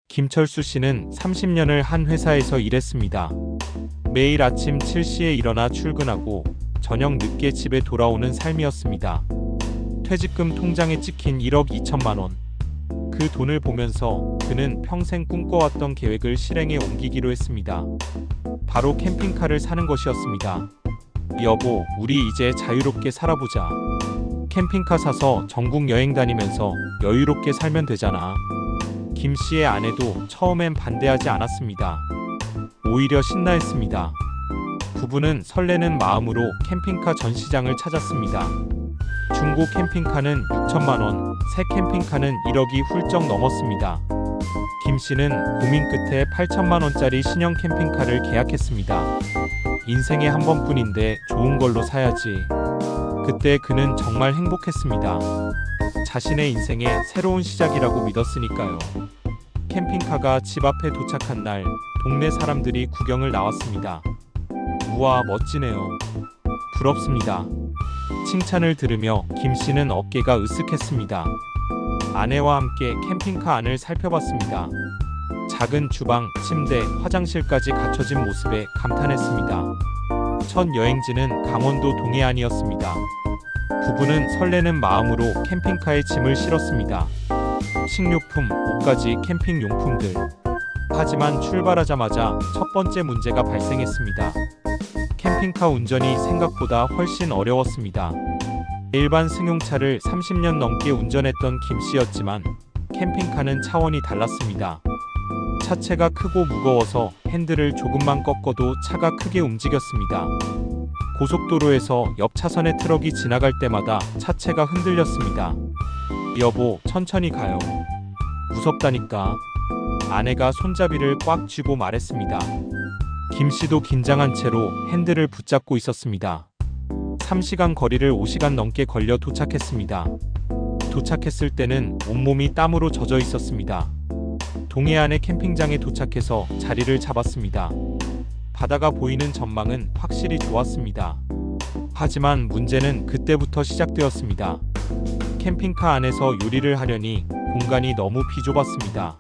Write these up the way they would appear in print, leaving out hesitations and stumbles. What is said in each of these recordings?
김철수 씨는 30년을 한 회사에서 일했습니다. 매일 아침 7시에 일어나 출근하고 저녁 늦게 집에 돌아오는 삶이었습니다. 퇴직금 통장에 찍힌 1억 2천만 원. 그 돈을 보면서 그는 평생 꿈꿔왔던 계획을 실행에 옮기기로 했습니다. 바로 캠핑카를 사는 것이었습니다. 여보, 우리 이제 자유롭게 살아보자. 캠핑카 사서 전국 여행 다니면서 여유롭게 살면 되잖아. 김 씨의 아내도 처음엔 반대하지 않았습니다. 오히려 신나했습니다. 부부는 설레는 마음으로 캠핑카 전시장을 찾았습니다. 중고 캠핑카는 6천만 원, 새 캠핑카는 1억이 훌쩍 넘었습니다. 김 씨는 고민 끝에 8천만 원짜리 신형 캠핑카를 계약했습니다. 인생에 한 번뿐인데 좋은 걸로 사야지. 그때 그는 정말 행복했습니다. 자신의 인생의 새로운 시작이라고 믿었으니까요. 캠핑카가 집 앞에 도착한 날, 동네 사람들이 구경을 나왔습니다. 우와, 멋지네요. 부럽습니다. 칭찬을 들으며 김 씨는 어깨가 으쓱했습니다. 아내와 함께 캠핑카 안을 살펴봤습니다. 작은 주방, 침대, 화장실까지 갖춰진 모습에 감탄했습니다. 첫 여행지는 강원도 동해안이었습니다. 부부는 설레는 마음으로 캠핑카에 짐을 실었습니다. 식료품, 옷까지 캠핑 용품들. 하지만 출발하자마자 첫 번째 문제가 발생했습니다. 캠핑카 운전이 생각보다 훨씬 어려웠습니다. 일반 승용차를 30년 넘게 운전했던 김 씨였지만 캠핑카는 차원이 달랐습니다. 차체가 크고 무거워서 핸들을 조금만 꺾어도 차가 크게 움직였습니다. 고속도로에서 옆 차선의 트럭이 지나갈 때마다 차체가 흔들렸습니다. 여보, 천천히 가요. 무섭다니까. 아내가 손잡이를 꽉 쥐고 말했습니다. 김 씨도 긴장한 채로 핸들을 붙잡고 있었습니다. 3시간 거리를 5시간 넘게 걸려 도착했습니다. 도착했을 때는 온몸이 땀으로 젖어 있었습니다. 동해안의 캠핑장에 도착해서 자리를 잡았습니다. 바다가 보이는 전망은 확실히 좋았습니다. 하지만 문제는 그때부터 시작되었습니다. 캠핑카 안에서 요리를 하려니 공간이 너무 비좁았습니다.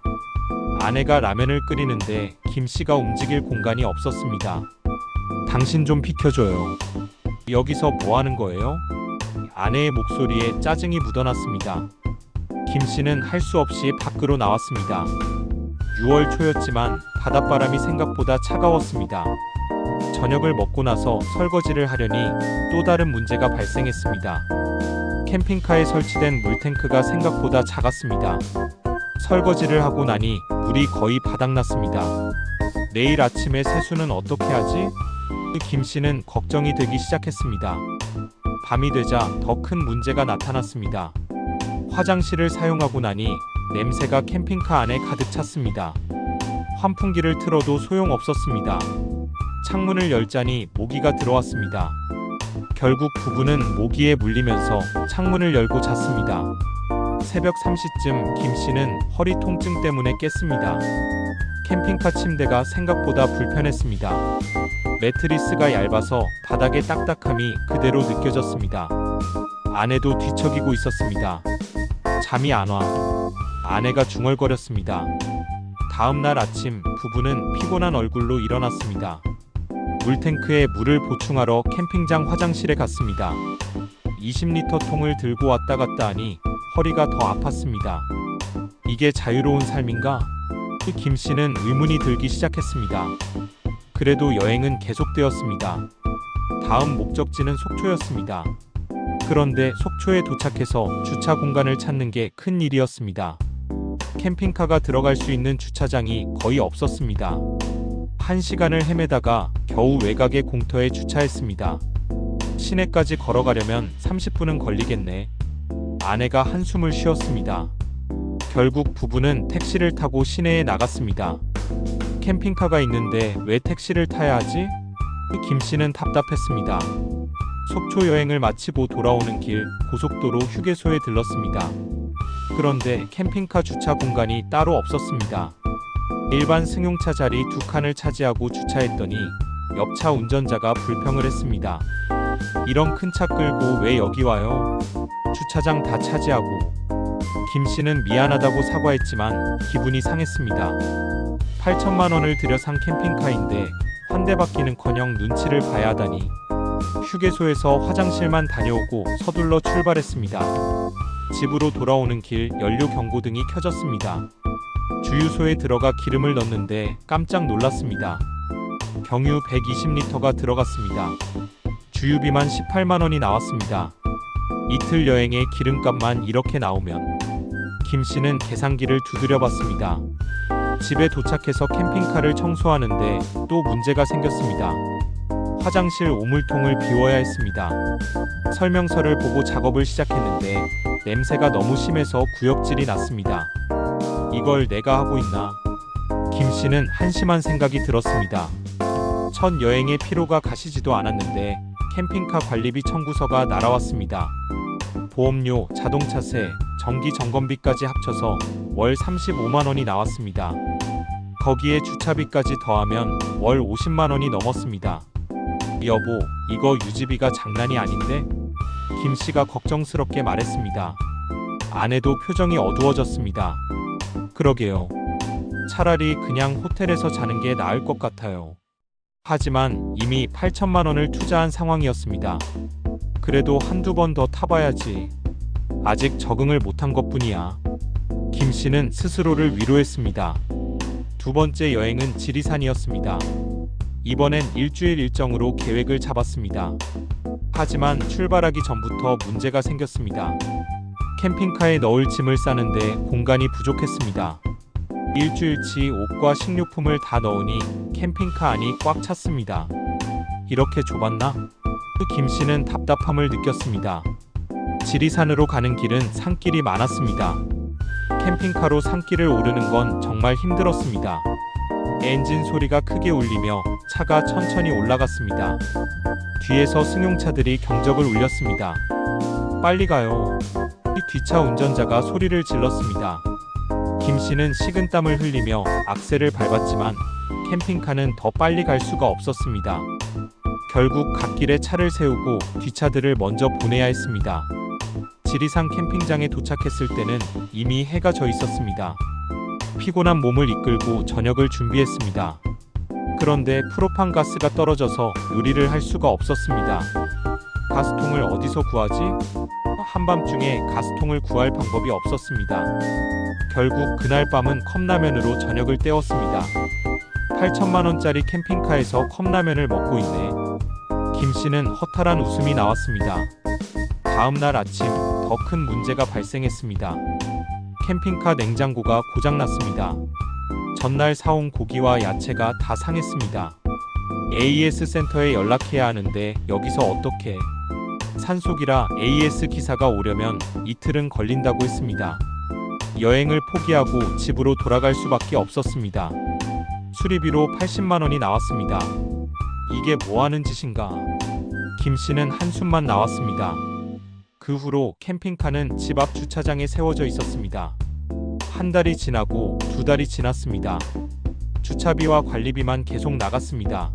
아내가 라면을 끓이는데 김 씨가 움직일 공간이 없었습니다. 당신 좀 비켜줘요. 여기서 뭐 하는 거예요? 아내의 목소리에 짜증이 묻어났습니다. 김 씨는 할 수 없이 밖으로 나왔습니다. 6월 초였지만 바닷바람이 생각보다 차가웠습니다. 저녁을 먹고 나서 설거지를 하려니 또 다른 문제가 발생했습니다. 캠핑카에 설치된 물탱크가 생각보다 작았습니다. 설거지를 하고 나니 물이 거의 바닥났습니다. 내일 아침에 세수는 어떻게 하지? 김 씨는 걱정이 되기 시작했습니다. 밤이 되자 더 큰 문제가 나타났습니다. 화장실을 사용하고 나니 냄새가 캠핑카 안에 가득 찼습니다. 환풍기를 틀어도 소용없었습니다. 창문을 열자니 모기가 들어왔습니다. 결국 부부는 모기에 물리면서 창문을 열고 잤습니다. 새벽 3시쯤 김 씨는 허리 통증 때문에 깼습니다. 캠핑카 침대가 생각보다 불편했습니다. 매트리스가 얇아서 바닥의 딱딱함이 그대로 느껴졌습니다. 아내도 뒤척이고 있었습니다. 잠이 안 와. 아내가 중얼거렸습니다. 다음 날 아침 부부는 피곤한 얼굴로 일어났습니다. 물탱크에 물을 보충하러 캠핑장 화장실에 갔습니다. 20리터 통을 들고 왔다 갔다 하니 허리가 더 아팠습니다. 이게 자유로운 삶인가? 김 씨는 의문이 들기 시작했습니다. 그래도 여행은 계속되었습니다. 다음 목적지는 속초였습니다. 그런데 속초에 도착해서 주차 공간을 찾는 게 큰 일이었습니다. 캠핑카가 들어갈 수 있는 주차장이 거의 없었습니다. 1시간을 헤매다가 겨우 외곽의 공터에 주차했습니다. 시내까지 걸어가려면 30분은 걸리겠네. 아내가 한숨을 쉬었습니다. 결국 부부는 택시를 타고 시내에 나갔습니다. 캠핑카가 있는데 왜 택시를 타야 하지? 김 씨는 답답했습니다. 속초 여행을 마치고 돌아오는 길 고속도로 휴게소에 들렀습니다. 그런데 캠핑카 주차 공간이 따로 없었습니다. 일반 승용차 자리 2칸을 차지하고 주차했더니 옆차 운전자가 불평을 했습니다. 이런 큰 차 끌고 왜 여기 와요? 주차장 다 차지하고. 김 씨는 미안하다고 사과했지만 기분이 상했습니다. 8천만 원을 들여 산 캠핑카인데 환대받기는커녕 눈치를 봐야 하다니. 휴게소에서 화장실만 다녀오고 서둘러 출발했습니다. 집으로 돌아오는 길 연료 경고등이 켜졌습니다. 주유소에 들어가 기름을 넣는데 깜짝 놀랐습니다. 경유 120리터가 들어갔습니다. 주유비만 18만 원이 나왔습니다. 이틀 여행에 기름값만 이렇게 나오면 김 씨는 계산기를 두드려 봤습니다. 집에 도착해서 캠핑카를 청소하는데 또 문제가 생겼습니다. 화장실 오물통을 비워야 했습니다. 설명서를 보고 작업을 시작했는데 냄새가 너무 심해서 구역질이 났습니다. 이걸 내가 하고 있나? 김 씨는 한심한 생각이 들었습니다. 첫 여행에 피로가 가시지도 않았는데 캠핑카 관리비 청구서가 날아왔습니다. 보험료, 자동차세, 정기 점검비까지 합쳐서 월 35만 원이 나왔습니다. 거기에 주차비까지 더하면 월 50만 원이 넘었습니다. 여보, 이거 유지비가 장난이 아닌데? 김 씨가 걱정스럽게 말했습니다. 아내도 표정이 어두워졌습니다. 그러게요. 차라리 그냥 호텔에서 자는 게 나을 것 같아요. 하지만 이미 8천만 원을 투자한 상황이었습니다. 그래도 한두 번 더 타봐야지. 아직 적응을 못한 것뿐이야. 김 씨는 스스로를 위로했습니다. 두 번째 여행은 지리산이었습니다. 이번엔 일주일 일정으로 계획을 잡았습니다. 하지만 출발하기 전부터 문제가 생겼습니다. 캠핑카에 넣을 짐을 싸는데 공간이 부족했습니다. 일주일치 옷과 식료품을 다 넣으니 캠핑카 안이 꽉 찼습니다. 이렇게 좁았나? 김 씨는 답답함을 느꼈습니다. 지리산으로 가는 길은 산길이 많았습니다. 캠핑카로 산길을 오르는 건 정말 힘들었습니다. 엔진 소리가 크게 울리며 차가 천천히 올라갔습니다. 뒤에서 승용차들이 경적을 울렸습니다. 빨리 가요. 뒷차 운전자가 소리를 질렀습니다. 김 씨는 식은땀을 흘리며 악셀을 밟았지만 캠핑카는 더 빨리 갈 수가 없었습니다. 결국 갓길에 차를 세우고 뒷차들을 먼저 보내야 했습니다. 지리산 캠핑장에 도착했을 때는 이미 해가 져 있었습니다. 피곤한 몸을 이끌고 저녁을 준비했습니다. 그런데 프로판 가스가 떨어져서 요리를 할 수가 없었습니다. 가스통을 어디서 구하지? 한밤중에 가스통을 구할 방법이 없었습니다. 결국 그날 밤은 컵라면으로 저녁을 때웠습니다. 8천만 원짜리 캠핑카에서 컵라면을 먹고 있네. 김 씨는 허탈한 웃음이 나왔습니다. 다음 날 아침 더 큰 문제가 발생했습니다. 캠핑카 냉장고가 고장났습니다. 전날 사온 고기와 야채가 다 상했습니다. AS 센터에 연락해야 하는데 여기서 어떻게? 산속이라 AS 기사가 오려면 이틀은 걸린다고 했습니다. 여행을 포기하고 집으로 돌아갈 수밖에 없었습니다. 수리비로 80만 원이 나왔습니다. 이게 뭐 하는 짓인가? 김 씨는 한숨만 나왔습니다. 그 후로 캠핑카는 집 앞 주차장에 세워져 있었습니다. 한 달이 지나고 두 달이 지났습니다. 주차비와 관리비만 계속 나갔습니다.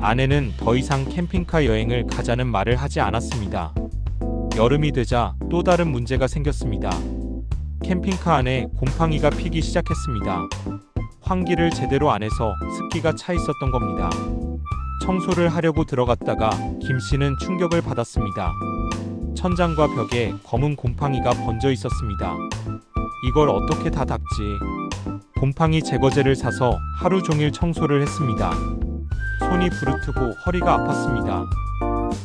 아내는 더 이상 캠핑카 여행을 가자는 말을 하지 않았습니다. 여름이 되자 또 다른 문제가 생겼습니다. 캠핑카 안에 곰팡이가 피기 시작했습니다. 환기를 제대로 안 해서 습기가 차 있었던 겁니다. 청소를 하려고 들어갔다가 김 씨는 충격을 받았습니다. 천장과 벽에 검은 곰팡이가 번져 있었습니다. 이걸 어떻게 다 닦지? 곰팡이 제거제를 사서 하루 종일 청소를 했습니다. 손이 부르트고 허리가 아팠습니다.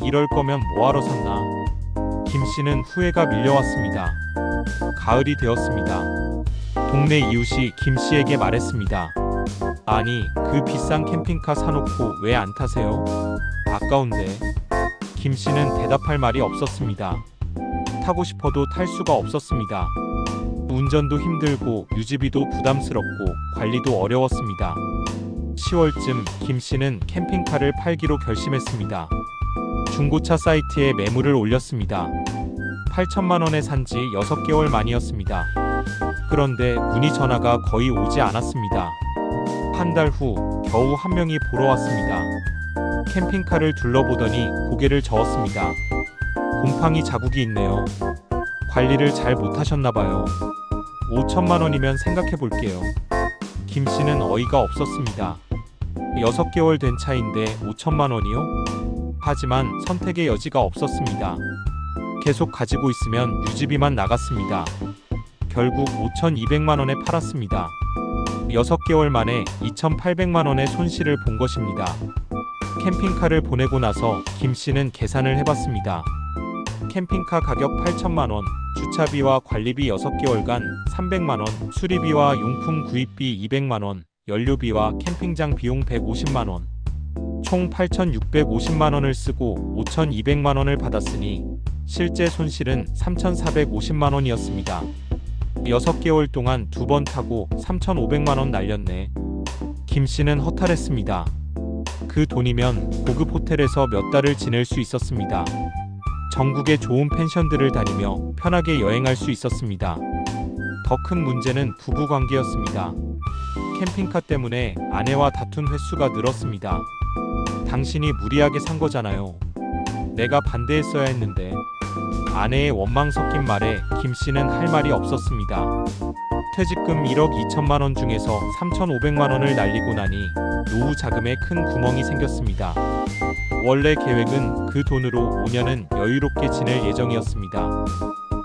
이럴 거면 뭐하러 샀나? 김 씨는 후회가 밀려왔습니다. 가을이 되었습니다. 동네 이웃이 김 씨에게 말했습니다. 아니, 그 비싼 캠핑카 사놓고 왜 안 타세요? 아까운데. 김 씨는 대답할 말이 없었습니다. 타고 싶어도 탈 수가 없었습니다. 운전도 힘들고 유지비도 부담스럽고 관리도 어려웠습니다. 10월쯤 김 씨는 캠핑카를 팔기로 결심했습니다. 중고차 사이트에 매물을 올렸습니다. 8천만 원에 산 지 6개월 만이었습니다. 그런데 문의 전화가 거의 오지 않았습니다. 한 달 후 겨우 한 명이 보러 왔습니다. 캠핑카를 둘러보더니 고개를 저었습니다. 곰팡이 자국이 있네요. 관리를 잘 못하셨나봐요. 5천만 원이면 생각해볼게요. 김 씨는 어이가 없었습니다. 6개월 된 차인데 5천만 원이요? 하지만 선택의 여지가 없었습니다. 계속 가지고 있으면 유지비만 나갔습니다. 결국 5,200만 원에 팔았습니다. 6개월 만에 2,800만 원의 손실을 본 것입니다. 캠핑카를 보내고 나서 김 씨는 계산을 해봤습니다. 캠핑카 가격 8천만 원, 주차비와 관리비 6개월간 300만 원, 수리비와 용품 구입비 200만 원, 연료비와 캠핑장 비용 150만 원, 총 8,650만 원을 쓰고 5,200만 원을 받았으니 실제 손실은 3,450만 원이었습니다. 6개월 동안 2번 타고 3,500만 원 날렸네. 김 씨는 허탈했습니다. 그 돈이면 고급 호텔에서 몇 달을 지낼 수 있었습니다. 전국의 좋은 펜션들을 다니며 편하게 여행할 수 있었습니다. 더 큰 문제는 부부 관계였습니다. 캠핑카 때문에 아내와 다툰 횟수가 늘었습니다. 당신이 무리하게 산 거잖아요. 내가 반대했어야 했는데. 아내의 원망 섞인 말에 김 씨는 할 말이 없었습니다. 퇴직금 1억 2천만 원 중에서 3,500만 원을 날리고 나니 노후 자금에 큰 구멍이 생겼습니다. 원래 계획은 그 돈으로 5년은 여유롭게 지낼 예정이었습니다.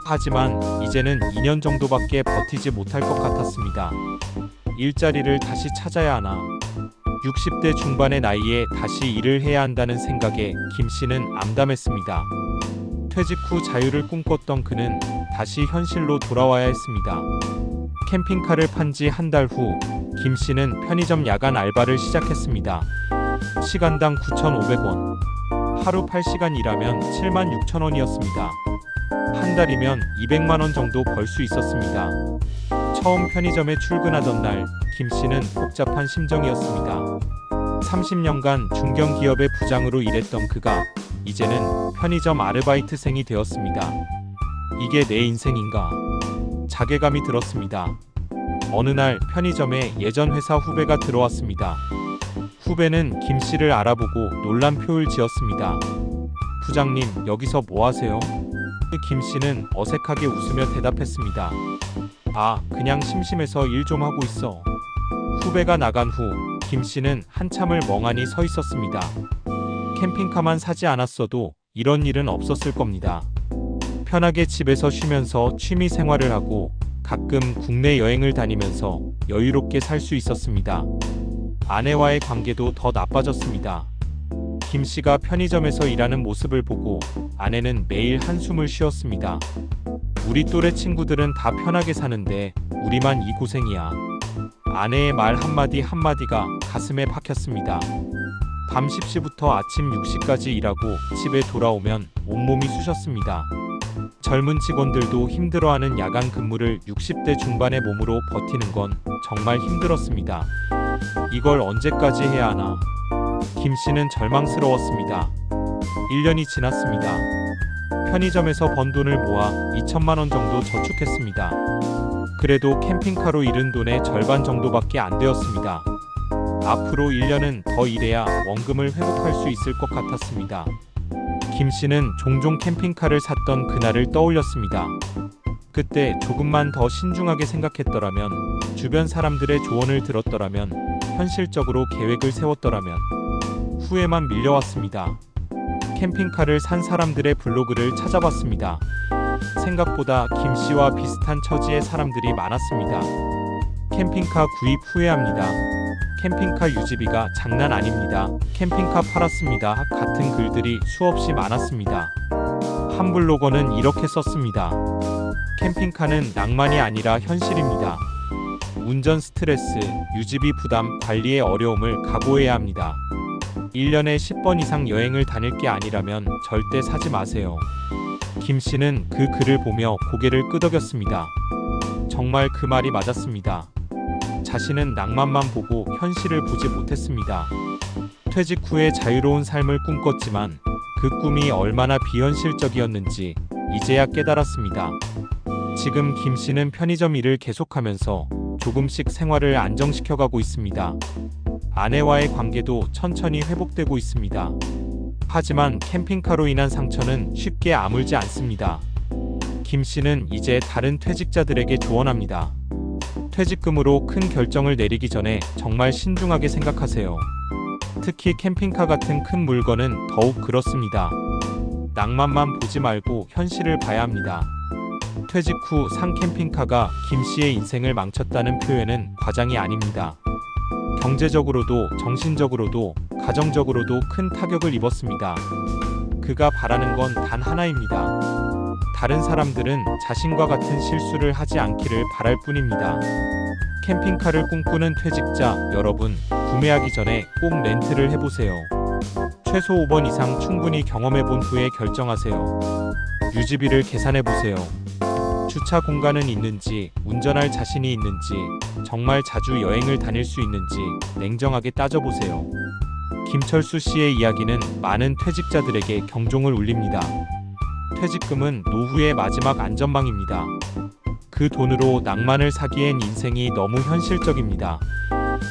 하지만 이제는 2년 정도밖에 버티지 못할 것 같았습니다. 일자리를 다시 찾아야 하나. 60대 중반의 나이에 다시 일을 해야 한다는 생각에 김 씨는 암담했습니다. 퇴직 후 자유를 꿈꿨던 그는 다시 현실로 돌아와야 했습니다. 캠핑카를 판 지 한 달 후, 김 씨는 편의점 야간 알바를 시작했습니다. 시간당 9,500원. 하루 8시간 일하면 76,000원이었습니다. 한 달이면 200만 원 정도 벌 수 있었습니다. 처음 편의점에 출근하던 날, 김 씨는 복잡한 심정이었습니다. 30년간 중견기업의 부장으로 일했던 그가 이제는 편의점 아르바이트생이 되었습니다. 이게 내 인생인가? 자괴감이 들었습니다. 어느 날 편의점에 예전 회사 후배가 들어왔습니다. 후배는 김 씨를 알아보고 놀란 표를 지었습니다. 부장님, 여기서 뭐 하세요? 김 씨는 어색하게 웃으며 대답했습니다. 아, 그냥 심심해서 일 좀 하고 있어. 후배가 나간 후 김 씨는 한참을 멍하니 서 있었습니다. 캠핑카만 사지 않았어도 이런 일은 없었을 겁니다. 편하게 집에서 쉬면서 취미 생활을 하고 가끔 국내 여행을 다니면서 여유롭게 살 수 있었습니다. 아내와의 관계도 더 나빠졌습니다. 김 씨가 편의점에서 일하는 모습을 보고 아내는 매일 한숨을 쉬었습니다. 우리 또래 친구들은 다 편하게 사는데 우리만 이 고생이야. 아내의 말 한마디 한마디가 가슴에 박혔습니다. 밤 10시부터 아침 6시까지 일하고 집에 돌아오면 온몸이 쑤셨습니다. 젊은 직원들도 힘들어하는 야간 근무를 60대 중반의 몸으로 버티는 건 정말 힘들었습니다. 이걸 언제까지 해야 하나? 김 씨는 절망스러웠습니다. 1년이 지났습니다. 편의점에서 번 돈을 모아 2천만 원 정도 저축했습니다. 그래도 캠핑카로 잃은 돈의 절반 정도밖에 안 되었습니다. 앞으로 1년은 더 일해야 원금을 회복할 수 있을 것 같았습니다. 김 씨는 종종 캠핑카를 샀던 그날을 떠올렸습니다. 그때 조금만 더 신중하게 생각했더라면, 주변 사람들의 조언을 들었더라면, 현실적으로 계획을 세웠더라면, 후회만 밀려왔습니다. 캠핑카를 산 사람들의 블로그를 찾아봤습니다. 생각보다 김 씨와 비슷한 처지의 사람들이 많았습니다. 캠핑카 구입 후회합니다. 캠핑카 유지비가 장난 아닙니다. 캠핑카 팔았습니다. 같은 글들이 수없이 많았습니다. 한 블로거는 이렇게 썼습니다. 캠핑카는 낭만이 아니라 현실입니다. 운전 스트레스, 유지비 부담, 관리의 어려움을 각오해야 합니다. 1년에 10번 이상 여행을 다닐 게 아니라면 절대 사지 마세요. 김 씨는 그 글을 보며 고개를 끄덕였습니다. 정말 그 말이 맞았습니다. 자신은 낭만만 보고 현실을 보지 못했습니다. 퇴직 후에 자유로운 삶을 꿈꿨지만 그 꿈이 얼마나 비현실적이었는지 이제야 깨달았습니다. 지금 김 씨는 편의점 일을 계속하면서 조금씩 생활을 안정시켜가고 있습니다. 아내와의 관계도 천천히 회복되고 있습니다. 하지만 캠핑카로 인한 상처는 쉽게 아물지 않습니다. 김 씨는 이제 다른 퇴직자들에게 조언합니다. 퇴직금으로 큰 결정을 내리기 전에 정말 신중하게 생각하세요. 특히 캠핑카 같은 큰 물건은 더욱 그렇습니다. 낭만만 보지 말고 현실을 봐야 합니다. 퇴직 후 산 캠핑카가 김 씨의 인생을 망쳤다는 표현은 과장이 아닙니다. 경제적으로도 정신적으로도 가정적으로도 큰 타격을 입었습니다. 그가 바라는 건 단 하나입니다. 다른 사람들은 자신과 같은 실수를 하지 않기를 바랄 뿐입니다. 캠핑카를 꿈꾸는 퇴직자 여러분, 구매하기 전에 꼭 렌트를 해보세요. 최소 5번 이상 충분히 경험해본 후에 결정하세요. 유지비를 계산해보세요. 주차 공간은 있는지, 운전할 자신이 있는지, 정말 자주 여행을 다닐 수 있는지 냉정하게 따져보세요. 김철수 씨의 이야기는 많은 퇴직자들에게 경종을 울립니다. 퇴직금은 노후의 마지막 안전망입니다. 그 돈으로 낭만을 사기엔 인생이 너무 현실적입니다.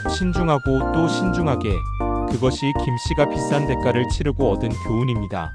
신중하고 또 신중하게, 그것이 김 씨가 비싼 대가를 치르고 얻은 교훈입니다.